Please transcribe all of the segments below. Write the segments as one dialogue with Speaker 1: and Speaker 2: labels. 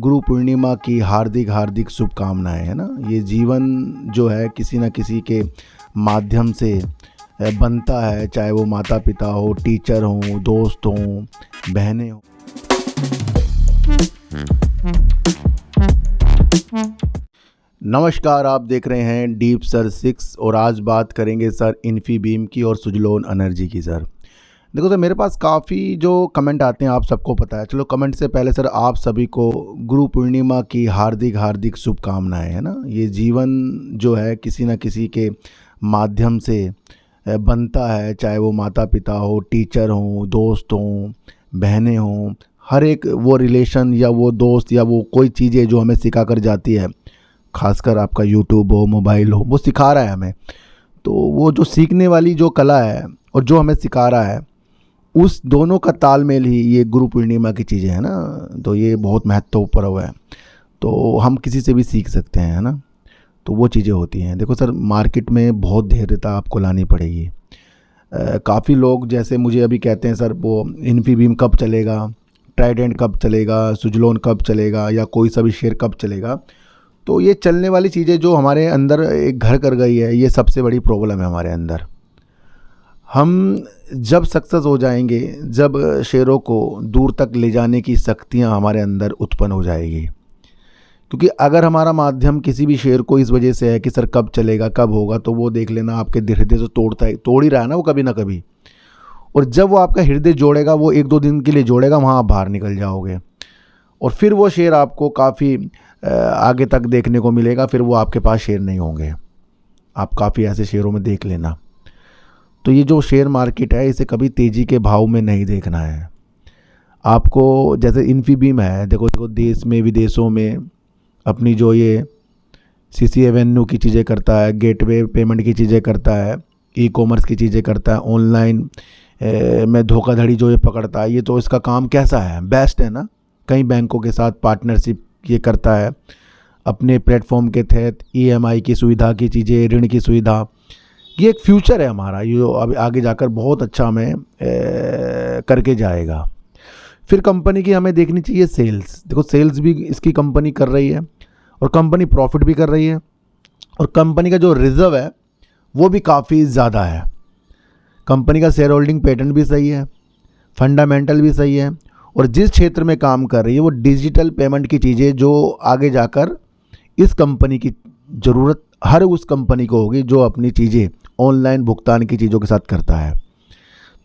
Speaker 1: गुरु पूर्णिमा की हार्दिक हार्दिक शुभकामनाएं, है ना। ये जीवन जो है किसी न किसी के माध्यम से बनता है, चाहे वो माता पिता हो, टीचर हो, दोस्त हो, बहनें हो। नमस्कार, आप देख रहे हैं डीप सर 6 और आज बात करेंगे सर इन्फीबीम की और सुजलोन एनर्जी की। सर देखो सर, मेरे पास काफ़ी जो कमेंट आते हैं आप सबको पता है। चलो कमेंट से पहले सर आप सभी को गुरु पूर्णिमा की हार्दिक हार्दिक शुभकामनाएं, है ना। ये जीवन जो है किसी न किसी के माध्यम से बनता है, चाहे वो माता पिता हो, टीचर हो, दोस्त हो, बहनें हों। हर एक वो रिलेशन या वो दोस्त या वो कोई चीज़ें जो हमें सिखा कर जाती है, खासकर आपका यूट्यूब हो, मोबाइल हो, वो सिखा रहा है हमें। तो वो जो सीखने वाली जो कला है और जो हमें सिखा रहा है, उस दोनों का तालमेल ही ये गुरु पूर्णिमा की चीज़ें हैं ना। तो ये बहुत महत्वपूर्ण पर्व है, तो हम किसी से भी सीख सकते हैं, है ना। तो वो चीज़ें होती हैं। देखो सर, मार्केट में बहुत धैर्यता आपको लानी पड़ेगी। काफ़ी लोग जैसे मुझे अभी कहते हैं सर वो इन्फीबीम कब चलेगा, ट्राइडेंट कब चलेगा, सुजलोन कब चलेगा, या कोई सा भी शेयर कब चलेगा। तो ये चलने वाली चीज़ें जो हमारे अंदर एक घर कर गई है, ये सबसे बड़ी प्रॉब्लम है हमारे अंदर। हम जब सक्सेस हो जाएंगे, जब शेयरों को दूर तक ले जाने की शक्तियाँ हमारे अंदर उत्पन्न हो जाएगी। क्योंकि अगर हमारा माध्यम किसी भी शेयर को इस वजह से है कि सर कब चलेगा, कब होगा, तो वो देख लेना आपके हृदय से तोड़ ही रहा है ना वो कभी ना कभी। और जब वो आपका हृदय जोड़ेगा, वो 1-2 दिन के लिए जोड़ेगा, वहाँ आप बाहर निकल जाओगे और फिर वो शेयर आपको काफ़ी आगे तक देखने को मिलेगा। फिर वो आपके पास शेयर नहीं होंगे। आप काफ़ी ऐसे शेयरों में देख लेना। तो ये जो शेयर मार्केट है, इसे कभी तेज़ी के भाव में नहीं देखना है आपको। जैसे इन्फीबीम है, देखो देश में विदेशों में अपनी जो ये सीसी एवेन्यू की चीज़ें करता है, गेटवे पेमेंट की चीज़ें करता है, ई कॉमर्स की चीज़ें करता है, ऑनलाइन में धोखाधड़ी जो ये पकड़ता है, ये तो इसका काम कैसा है, बेस्ट है ना। कई बैंकों के साथ पार्टनरशिप ये करता है अपने प्लेटफॉर्म के तहत, ईएमआई की सुविधा की चीज़ें, ऋण की सुविधा। ये एक फ्यूचर है हमारा, ये अभी आगे जाकर बहुत अच्छा हमें करके जाएगा। फिर कंपनी की हमें देखनी चाहिए सेल्स। देखो सेल्स भी इसकी कंपनी कर रही है और कंपनी प्रॉफिट भी कर रही है, और कंपनी का जो रिजर्व है वो भी काफ़ी ज़्यादा है। कंपनी का शेयर होल्डिंग पैटर्न भी सही है, फंडामेंटल भी सही है, और जिस क्षेत्र में काम कर रही है वो डिजिटल पेमेंट की चीज़ें, जो आगे जाकर इस कंपनी की ज़रूरत हर उस कंपनी को होगी जो अपनी चीज़ें ऑनलाइन भुगतान की चीज़ों के साथ करता है।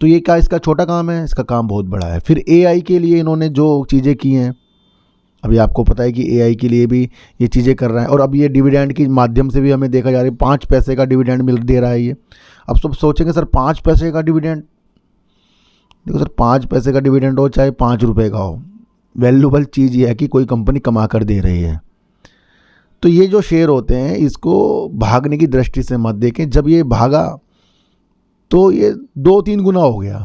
Speaker 1: तो ये क्या इसका छोटा काम है? इसका काम बहुत बड़ा है। फिर एआई के लिए इन्होंने जो चीज़ें की हैं, अभी आपको पता है कि एआई के लिए भी ये चीज़ें कर रहा है। और अब ये डिविडेंड के माध्यम से भी हमें देखा जा रहा है, 5 पैसे का डिविडेंड दे रहा है ये। अब सब सोचेंगे सर 5 पैसे का डिविडेंड। देखो सर, 5 पैसे का डिविडेंड हो चाहे 5 रुपये का हो, वैल्यूबल चीज़ ये है कि कोई कंपनी कमा कर दे रही है। तो ये जो शेयर होते हैं, इसको भागने की दृष्टि से मत देखें। जब ये भागा तो ये 2-3 गुना हो गया।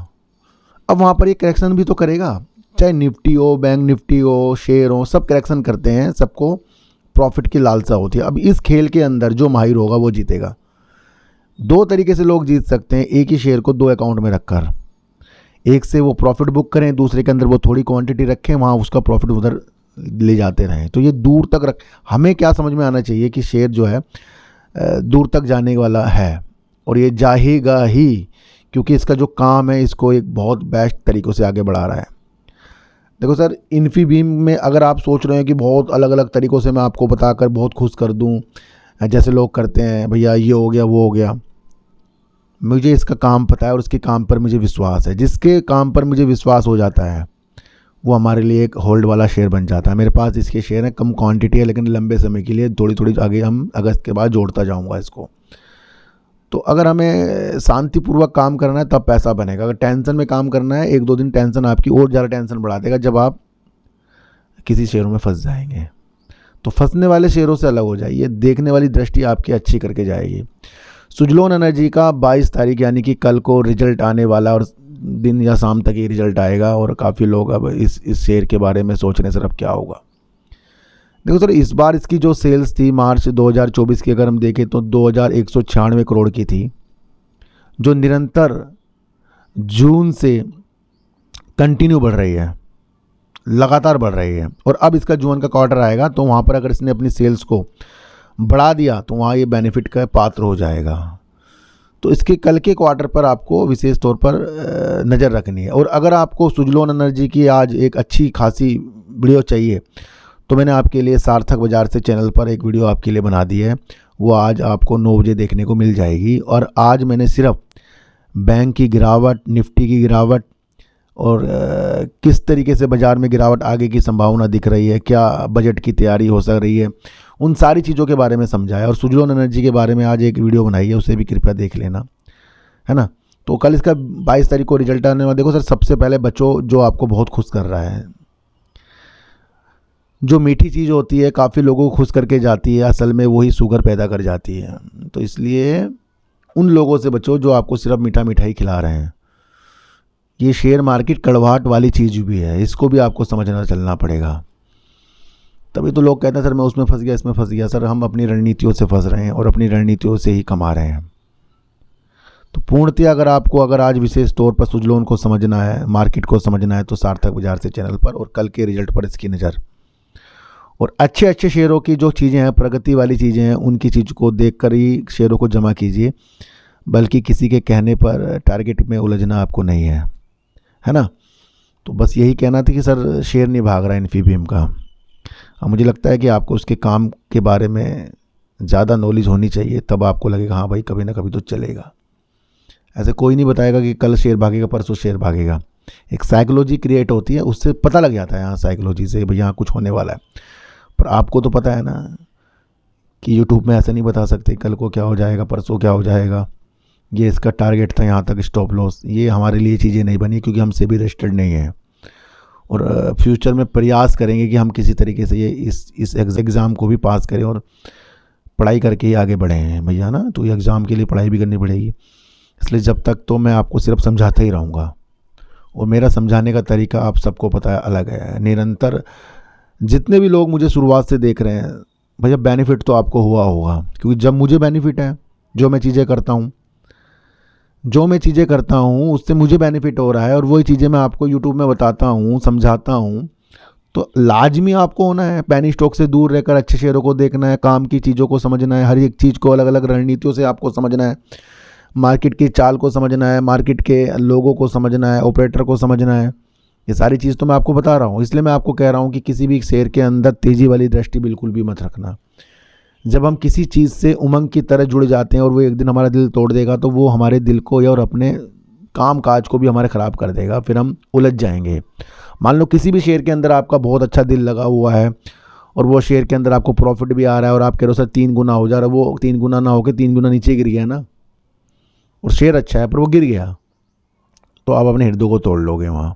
Speaker 1: अब वहाँ पर ये करेक्शन भी तो करेगा, चाहे निफ्टी हो, बैंक निफ्टी हो, शेयर हो, सब करेक्शन करते हैं, सबको प्रॉफिट की लालसा होती है। अब इस खेल के अंदर जो माहिर होगा वो जीतेगा। 2 तरीके से लोग जीत सकते हैं, एक ही शेयर को 2 अकाउंट में रखकर। एक से वो प्रॉफिट बुक करें, दूसरे के अंदर वो थोड़ी क्वांटिटी रखें, वहाँ उसका प्रॉफिट उधर ले जाते रहें। तो ये दूर तक हमें क्या समझ में आना चाहिए कि शेयर जो है दूर तक जाने वाला है, और ये जाएगा ही, क्योंकि इसका जो काम है इसको एक बहुत बेस्ट तरीक़ों से आगे बढ़ा रहा है। देखो सर, इन्फीबीम में अगर आप सोच रहे हैं कि बहुत अलग अलग तरीक़ों से मैं आपको बताकर बहुत खुश कर दूं, जैसे लोग करते हैं, भैया ये हो गया वो हो गया, मुझे इसका काम पता है और उसके काम पर मुझे विश्वास है। जिसके काम पर मुझे विश्वास हो जाता है वो हमारे लिए एक होल्ड वाला शेयर बन जाता है। मेरे पास इसके शेयर हैं, कम क्वांटिटी है, लेकिन लंबे समय के लिए थोड़ी थोड़ी आगे हम अगस्त के बाद जोड़ता जाऊंगा इसको। तो अगर हमें शांतिपूर्वक काम करना है तब पैसा बनेगा। अगर टेंशन में काम करना है, 1-2 दिन टेंशन आपकी और ज़्यादा टेंशन बढ़ा देगा जब आप किसी शेयरों में फंस जाएंगे। तो फंसने वाले शेयरों से अलग हो जाइए, देखने वाली दृष्टि आपकी अच्छी करके जाएगी। सुजलोन एनर्जी का 22 तारीख यानी कि कल को रिजल्ट आने वाला, और दिन या शाम तक ही रिजल्ट आएगा। और काफ़ी लोग अब इस शेयर के बारे में सोच रहे हैं सर अब क्या होगा। देखो सर, इस बार इसकी जो सेल्स थी मार्च 2024 की अगर हम देखें तो 2196 करोड़ की थी, जो निरंतर जून से कंटिन्यू बढ़ रही है। लगातार बढ़ रही है और अब इसका जून का क्वार्टर आएगा तो वहाँ पर अगर इसने अपनी सेल्स को बढ़ा दिया तो वहाँ ये बेनिफिट का पात्र हो जाएगा। तो इसके कल के क्वार्टर पर आपको विशेष तौर पर नज़र रखनी है। और अगर आपको सुजलोन एनर्जी की आज एक अच्छी खासी वीडियो चाहिए तो मैंने आपके लिए सार्थक बाज़ार से चैनल पर एक वीडियो आपके लिए बना दी है, वो आज आपको 9 बजे देखने को मिल जाएगी। और आज मैंने सिर्फ बैंक की गिरावट, निफ्टी की गिरावट और किस तरीके से बाज़ार में गिरावट आगे की संभावना दिख रही है, क्या बजट की तैयारी हो सक रही है, उन सारी चीज़ों के बारे में समझाया। और सुजलोन एनर्जी के बारे में आज एक वीडियो बनाई है, उसे भी कृपया देख लेना, है ना। तो कल इसका 22 तारीख को रिजल्ट आने वाला। देखो सर, सबसे पहले बच्चों जो आपको बहुत खुश कर रहा है, जो मीठी चीज़ होती है काफ़ी लोगों को खुश करके जाती है, असल में वही शुगर पैदा कर जाती है। तो इसलिए उन लोगों से बचो जो आपको सिर्फ मीठा मिठाई खिला रहे हैं। ये शेयर मार्केट कड़वाहट वाली चीज़ भी है, इसको भी आपको समझना चलना पड़ेगा। तभी तो लोग कहते हैं सर मैं उसमें फंस गया, इसमें फंस गया। सर हम अपनी रणनीतियों से फंस रहे हैं और अपनी रणनीतियों से ही कमा रहे हैं। तो पूर्णतः अगर आज विशेष तौर पर सुजलोन को समझना है, मार्केट को समझना है, तो सार्थक बाजार से चैनल पर और कल के रिजल्ट पर इसकी नज़र। और अच्छे अच्छे शेयरों की जो चीज़ें हैं, प्रगति वाली चीज़ें हैं, उनकी चीज़ को देखकर ही शेयरों को जमा कीजिए, बल्कि किसी के कहने पर टारगेट में उलझना आपको नहीं है ना। तो बस यही कहना था कि सर शेयर नहीं भाग रहा है इन्फीबीम का। अब मुझे लगता है कि आपको उसके काम के बारे में ज़्यादा नॉलेज होनी चाहिए, तब आपको लगेगा हाँ भाई कभी ना कभी तो चलेगा। ऐसे कोई नहीं बताएगा कि कल शेयर भागेगा, परसों शेयर भागेगा। एक साइकोलॉजी क्रिएट होती है, उससे पता लग जाता है यहाँ साइकोलॉजी से भाई यहाँ कुछ होने वाला है। पर आपको तो पता है ना कि यूट्यूब में ऐसा नहीं बता सकते कल को क्या हो जाएगा, परसों क्या हो जाएगा, ये इसका टारगेट था, यहाँ तक स्टॉप लॉस। ये हमारे लिए चीज़ें नहीं बनी क्योंकि हम सेबी रजिस्टर्ड नहीं है। और फ्यूचर में प्रयास करेंगे कि हम किसी तरीके से ये इस एग्ज़ाम को भी पास करें और पढ़ाई करके ही आगे बढ़े हैं भैया ना। तो ये एग्ज़ाम के लिए पढ़ाई भी करनी पड़ेगी। इसलिए जब तक तो मैं आपको सिर्फ समझाता ही रहूँगा और मेरा समझाने का तरीका आप सबको पता है अलग है। निरंतर जितने भी लोग मुझे शुरुआत से देख रहे हैं भैया, बेनिफिट तो आपको हुआ होगा, क्योंकि जब मुझे बेनिफिट है, जो मैं चीज़ें करता हूँ उससे मुझे बेनिफिट हो रहा है और वही चीज़ें मैं आपको यूट्यूब में बताता हूँ, समझाता हूँ, तो लाजमी आपको होना है। पैनी स्टॉक से दूर रहकर अच्छे शेयरों को देखना है, काम की चीज़ों को समझना है, हर एक चीज़ को अलग अलग रणनीतियों से आपको समझना है, मार्केट की चाल को समझना है, मार्केट के लोगों को समझना है, ऑपरेटर को समझना है। ये सारी चीज़ तो मैं आपको बता रहा हूँ। इसलिए मैं आपको कह रहा हूँ कि किसी भी शेयर के अंदर तेज़ी वाली दृष्टि बिल्कुल भी मत रखना। जब हम किसी चीज़ से उमंग की तरह जुड़ जाते हैं और वो एक दिन हमारा दिल तोड़ देगा, तो वो हमारे दिल को या और अपने काम काज को भी हमारे ख़राब कर देगा, फिर हम उलझ जाएंगे। मान लो किसी भी शेयर के अंदर आपका बहुत अच्छा दिल लगा हुआ है और वो शेयर के अंदर आपको प्रॉफिट भी आ रहा है और आप कह रहे हो सर 3 गुना हो जा रहा है, वो 3 गुना ना होकर 3 गुना नीचे गिर गया ना, और शेयर अच्छा है पर वो गिर गया, तो आप अपने हृदय को तोड़ लोगे वहाँ।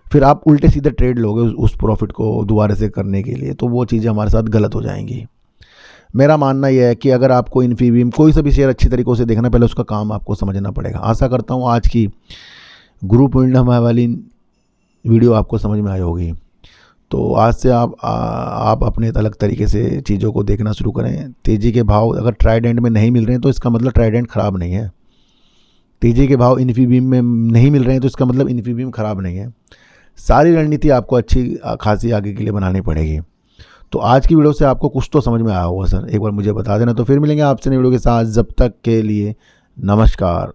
Speaker 1: फिर आप उल्टे सीधे ट्रेड लोगे उस प्रॉफिट को दोबारा से करने के लिए, तो वो चीज़ें हमारे साथ गलत हो जाएंगी। मेरा मानना यह है कि अगर आपको इन्फीबीम कोई सा भी शेयर अच्छी तरीक़ों से देखना, पहले उसका काम आपको समझना पड़ेगा। आशा करता हूँ आज की गुरु पूर्णिमा वाली वीडियो आपको समझ में आई होगी। तो आज से आप अपने अलग तरीके से चीज़ों को देखना शुरू करें। तेज़ी के भाव अगर ट्राइडेंट में नहीं मिल रहे हैं तो इसका मतलब ट्राइडेंट ख़राब नहीं है। तेज़ी के भाव इन्फीबीम में नहीं मिल रहे हैं तो इसका मतलब इन्फीबीम ख़राब नहीं है। सारी रणनीति आपको अच्छी खासी आगे के लिए बनानी पड़ेगी। तो आज की वीडियो से आपको कुछ तो समझ में आया होगा सर, एक बार मुझे बता देना। तो फिर मिलेंगे आपसे नई वीडियो के साथ, जब तक के लिए नमस्कार।